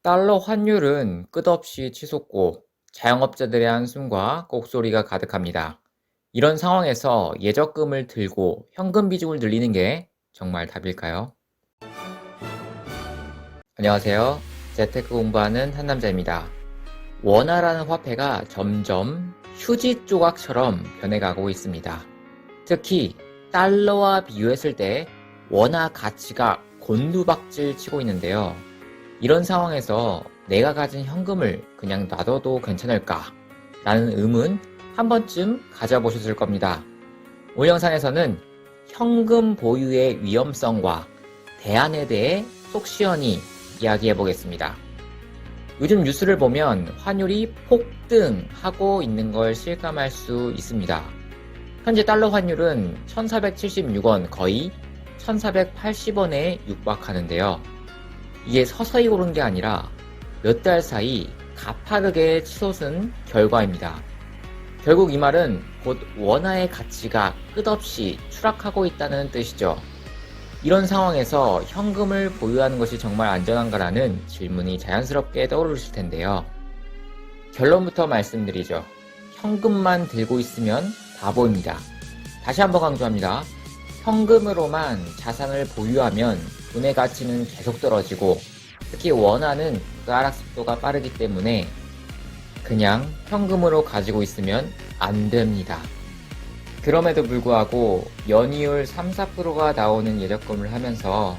달러 환율은 끝없이 치솟고 자영업자들의 한숨과 곡소리가 가득합니다. 이런 상황에서 예적금을 들고 현금 비중을 늘리는 게 정말 답일까요? 안녕하세요. 재테크 공부하는 한남자입니다. 원화라는 화폐가 점점 휴지 조각처럼 변해가고 있습니다. 특히 달러와 비교했을 때 원화 가치가 곤두박질 치고 있는데요. 이런 상황에서 내가 가진 현금을 그냥 놔둬도 괜찮을까? 라는 의문 한 번쯤 가져보셨을 겁니다. 오늘 영상에서는 현금 보유의 위험성과 대안에 대해 속 시원히 이야기해 보겠습니다. 요즘 뉴스를 보면 환율이 폭등하고 있는 걸 실감할 수 있습니다. 현재 달러 환율은 1476원, 거의 1480원에 육박하는데요. 이게 서서히 오른 게 아니라 몇 달 사이 가파르게 치솟은 결과입니다. 결국 이 말은 곧 원화의 가치가 끝없이 추락하고 있다는 뜻이죠. 이런 상황에서 현금을 보유하는 것이 정말 안전한가라는 질문이 자연스럽게 떠오르실 텐데요. 결론부터 말씀드리죠. 현금만 들고 있으면 바보입니다. 다시 한번 강조합니다. 현금으로만 자산을 보유하면 돈의 가치는 계속 떨어지고 특히 원화는 그 하락 속도가 빠르기 때문에 그냥 현금으로 가지고 있으면 안 됩니다. 그럼에도 불구하고 연이율 3, 4%가 나오는 예적금을 하면서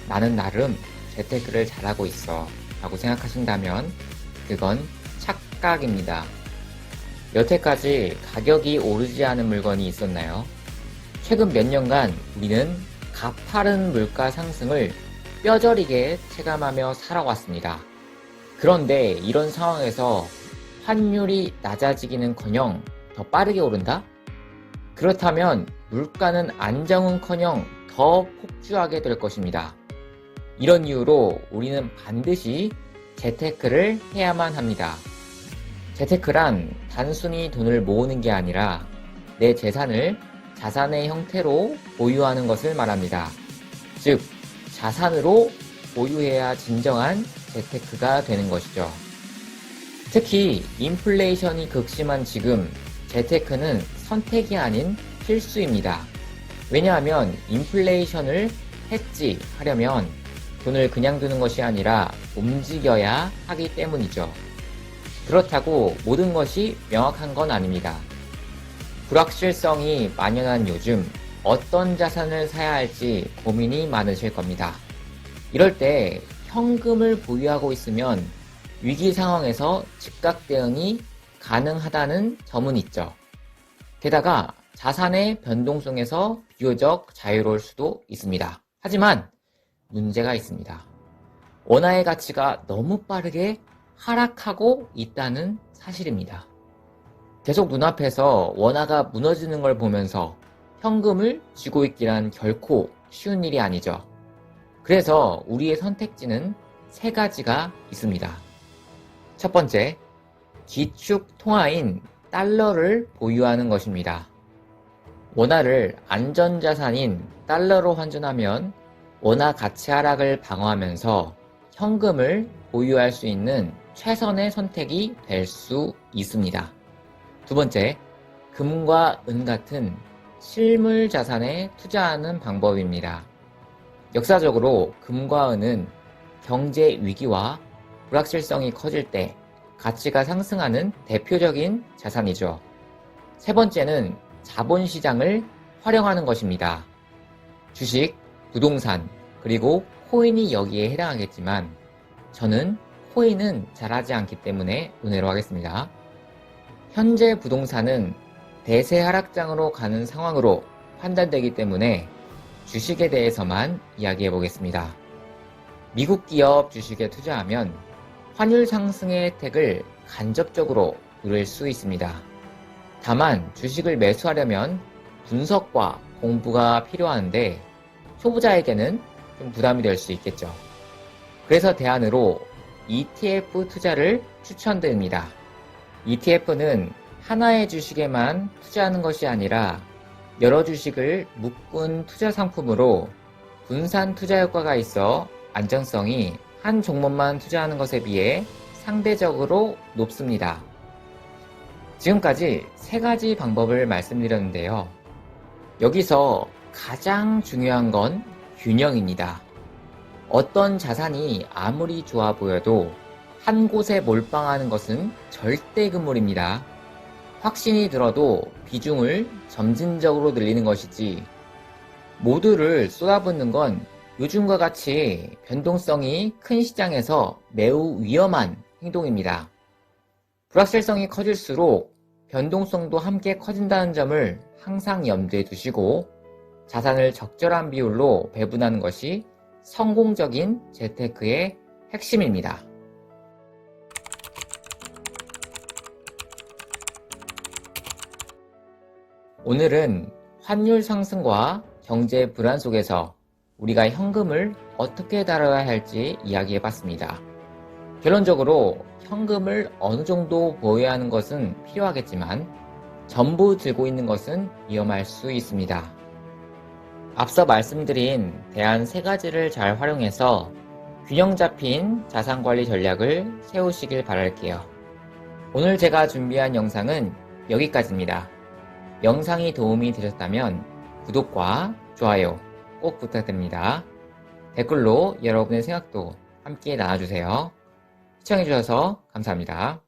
나는 나름 재테크를 잘하고 있어 라고 생각하신다면 그건 착각입니다. 여태까지 가격이 오르지 않은 물건이 있었나요? 최근 몇 년간 우리는 가파른 물가 상승을 뼈저리게 체감하며 살아왔습니다. 그런데 이런 상황에서 환율이 낮아지기는커녕 더 빠르게 오른다? 그렇다면 물가는 안정은커녕 더 폭주하게 될 것입니다. 이런 이유로 우리는 반드시 재테크를 해야만 합니다. 재테크란 단순히 돈을 모으는 게 아니라 내 재산을 자산의 형태로 보유하는 것을 말합니다. 즉, 자산으로 보유해야 진정한 재테크가 되는 것이죠. 특히 인플레이션이 극심한 지금 재테크는 선택이 아닌 필수입니다. 왜냐하면 인플레이션을 해지하려면 돈을 그냥 두는 것이 아니라 움직여야 하기 때문이죠. 그렇다고 모든 것이 명확한 건 아닙니다. 불확실성이 만연한 요즘 어떤 자산을 사야 할지 고민이 많으실 겁니다. 이럴 때 현금을 보유하고 있으면 위기 상황에서 즉각 대응이 가능하다는 점은 있죠. 게다가 자산의 변동성에서 비교적 자유로울 수도 있습니다. 하지만 문제가 있습니다. 원화의 가치가 너무 빠르게 하락하고 있다는 사실입니다. 계속 눈앞에서 원화가 무너지는 걸 보면서 현금을 쥐고 있기란 결코 쉬운 일이 아니죠. 그래서 우리의 선택지는 세 가지가 있습니다. 첫 번째, 기축 통화인 달러를 보유하는 것입니다. 원화를 안전자산인 달러로 환전하면 원화 가치 하락을 방어하면서 현금을 보유할 수 있는 최선의 선택이 될 수 있습니다. 두 번째, 금과 은 같은 실물 자산에 투자하는 방법입니다. 역사적으로 금과 은은 경제 위기와 불확실성이 커질 때 가치가 상승하는 대표적인 자산이죠. 세 번째는 자본시장을 활용하는 것입니다. 주식, 부동산, 그리고 코인이 여기에 해당하겠지만 저는 코인은 잘하지 않기 때문에 논외로 하겠습니다. 현재 부동산은 대세 하락장으로 가는 상황으로 판단되기 때문에 주식에 대해서만 이야기해 보겠습니다. 미국 기업 주식에 투자하면 환율 상승의 혜택을 간접적으로 누릴 수 있습니다. 다만 주식을 매수하려면 분석과 공부가 필요한데 초보자에게는 좀 부담이 될 수 있겠죠. 그래서 대안으로 ETF 투자를 추천드립니다. ETF는 하나의 주식에만 투자하는 것이 아니라 여러 주식을 묶은 투자 상품으로 분산 투자 효과가 있어 안정성이 한 종목만 투자하는 것에 비해 상대적으로 높습니다. 지금까지 3가지 방법을 말씀드렸는데요. 여기서 가장 중요한 건 균형입니다. 어떤 자산이 아무리 좋아 보여도 한 곳에 몰빵하는 것은 절대 금물입니다. 확신이 들어도 비중을 점진적으로 늘리는 것이지 모두를 쏟아붓는 건 요즘과 같이 변동성이 큰 시장에서 매우 위험한 행동입니다. 불확실성이 커질수록 변동성도 함께 커진다는 점을 항상 염두에 두시고 자산을 적절한 비율로 배분하는 것이 성공적인 재테크의 핵심입니다. 오늘은 환율 상승과 경제 불안 속에서 우리가 현금을 어떻게 다뤄야 할지 이야기해봤습니다. 결론적으로 현금을 어느 정도 보유하는 하는 것은 필요하겠지만 전부 들고 있는 것은 위험할 수 있습니다. 앞서 말씀드린 대안 3가지를 잘 활용해서 균형 잡힌 자산관리 전략을 세우시길 바랄게요. 오늘 제가 준비한 영상은 여기까지입니다. 영상이 도움이 되셨다면 구독과 좋아요 꼭 부탁드립니다. 댓글로 여러분의 생각도 함께 나눠주세요. 시청해주셔서 감사합니다.